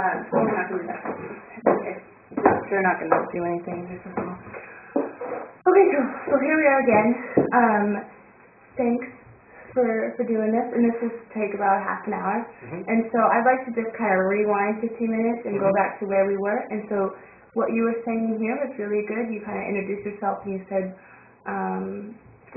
So we're not going to do that. Okay. They're not going to do anything. They're so small. Okay, so here we are again. Thanks for doing this, and this will take about half an hour. And so I'd like to just kind of rewind 15 minutes and go back to where we were. And so what you were saying here was really good. You kind of introduced yourself and you said a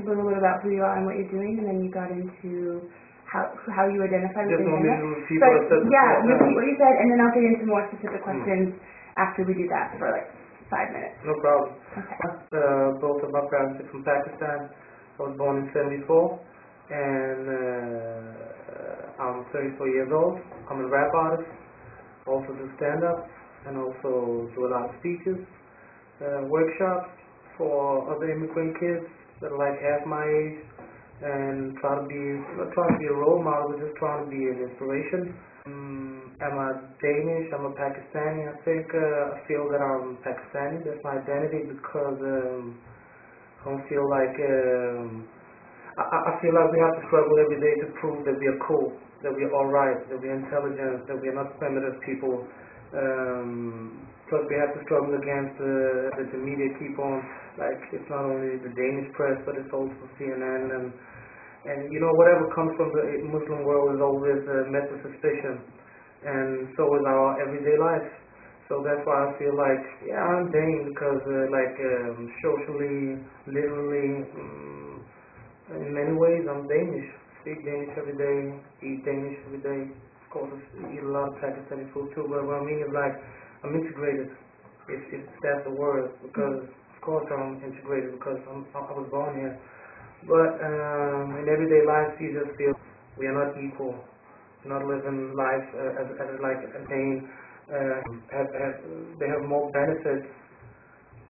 little bit about who you are and what you're doing, and then you got into how you identify with internet. Repeat what you said, and then I'll get into more specific questions after we do that for like 5 minutes. No problem. Okay. Both of my parents are from Pakistan. I was born in 74, and I'm 34 years old. I'm a rap artist, also do stand-up, and also do a lot of speeches, workshops for other immigrant kids that are like half my age, and not trying to be a role model, but just trying to be an inspiration. Am I Danish? I'm a Pakistani. I think I feel that I'm Pakistani. That's my identity because I don't feel like I feel like we have to struggle every day to prove that we are cool, that we are all right, that we are intelligent, that we are not primitive people. Plus we have to struggle against the media keep on, like it's not only the Danish press, but it's also CNN and you know, whatever comes from the Muslim world is always met with suspicion, and so is our everyday life. So that's why I feel like, yeah, I'm Dane because socially, literally, in many ways I'm Danish. Speak Danish every day, eat Danish every day. Of course, I eat a lot of Pakistani food too, but what I mean is like, I'm integrated, if that's the word, because of course I'm integrated because I was born here. But in everyday life, you just feel we are not equal. We're not living life as like a Dane. They have more benefits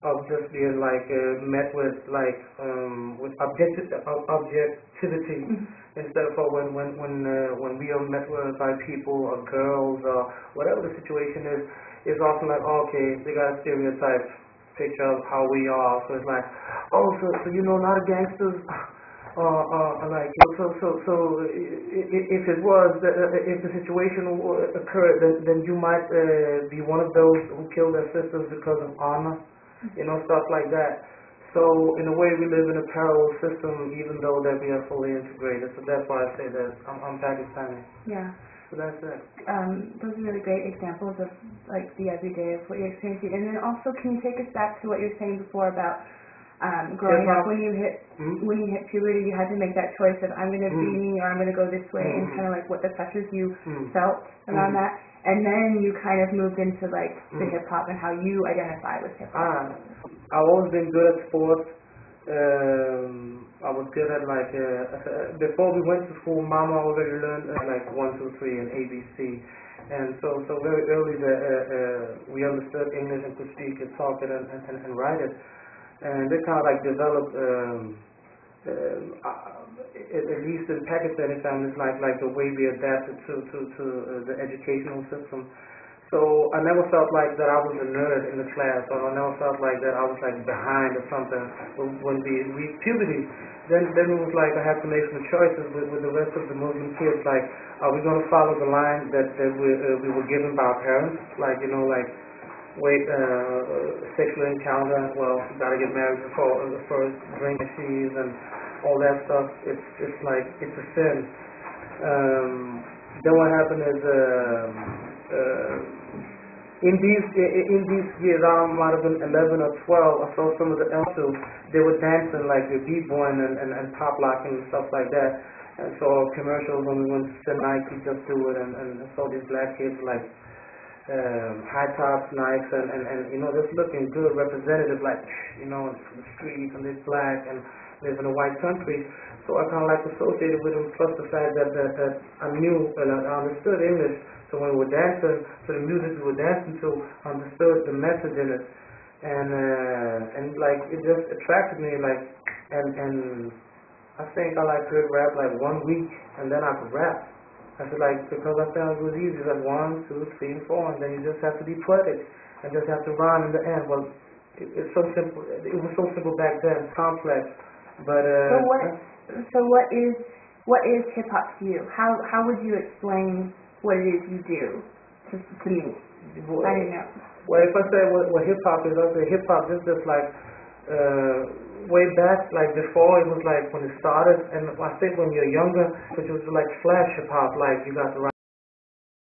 of just being like met with like with objectivity instead of when we are met with by people or girls or whatever the situation is often like, oh, okay, they got a stereotype picture of how we are, so it's like, oh, so you know, a lot of gangsters like, so if it was if the situation occurred, then you might be one of those who killed their sisters because of honor, you know, stuff like that. So in a way we live in a parallel system even though that we are fully integrated, so that's why I say that I'm Pakistani. Yeah. So that's it. Those are really great examples of like the everyday of what you're experiencing. And then also, can you take us back to what you were saying before about growing up when you hit puberty, you had to make that choice of I'm going to be me or I'm going to go this way, and kind of like what the pressures you felt around that. And then you kind of moved into like the hip hop and how you identify with hip hop. I've always been good at sports. I was good at like before we went to school, Mama already learned like 1, 2, 3 and ABC, and so very early we understood English and could speak it, talk it, and write it, and they kind of like developed at least in Pakistani families like the way we adapted to the educational system. So I never felt like that I was a nerd in the class, or I never felt like that I was like behind or something. When we reached puberty, then it was like I had to make some choices with the rest of the Muslim kids. Like, are we going to follow the line that we were given by our parents? Like, you know, like, wait, sexual encounter, well, you got to get married before the first drink cheese and all that stuff. It's like, it's a sin. Then what happened is in these years, I might have been 11 or 12, I saw some of the elders, they were dancing like the b-boying and pop locking and stuff like that. And so commercials when we went to Nike just do it, and I saw these black kids like high tops, Nikes, and you know, just looking good, representative, like, you know, from the streets, and they're black and live in a white country. So I kind of like associated with them, plus the fact that I knew and I understood English. So when we were dancing, so the music we were dancing to, I understood the message in it, and like it just attracted me, like, and I think I like good rap like 1 week, and then I could rap. I feel like because I found it was easy, like 1, 2, 3, and 4, and then you just have to be poetic and just have to rhyme in the end. Well, it's so simple. It was so simple back then, complex, but. So what is hip hop to you? How would you explain what it is you do? It's new. I didn't know. Well, if I say what hip hop is, I say hip hop is just like way back, like before it was like when it started, and I think when you're younger, it was like flash hip hop, like you got the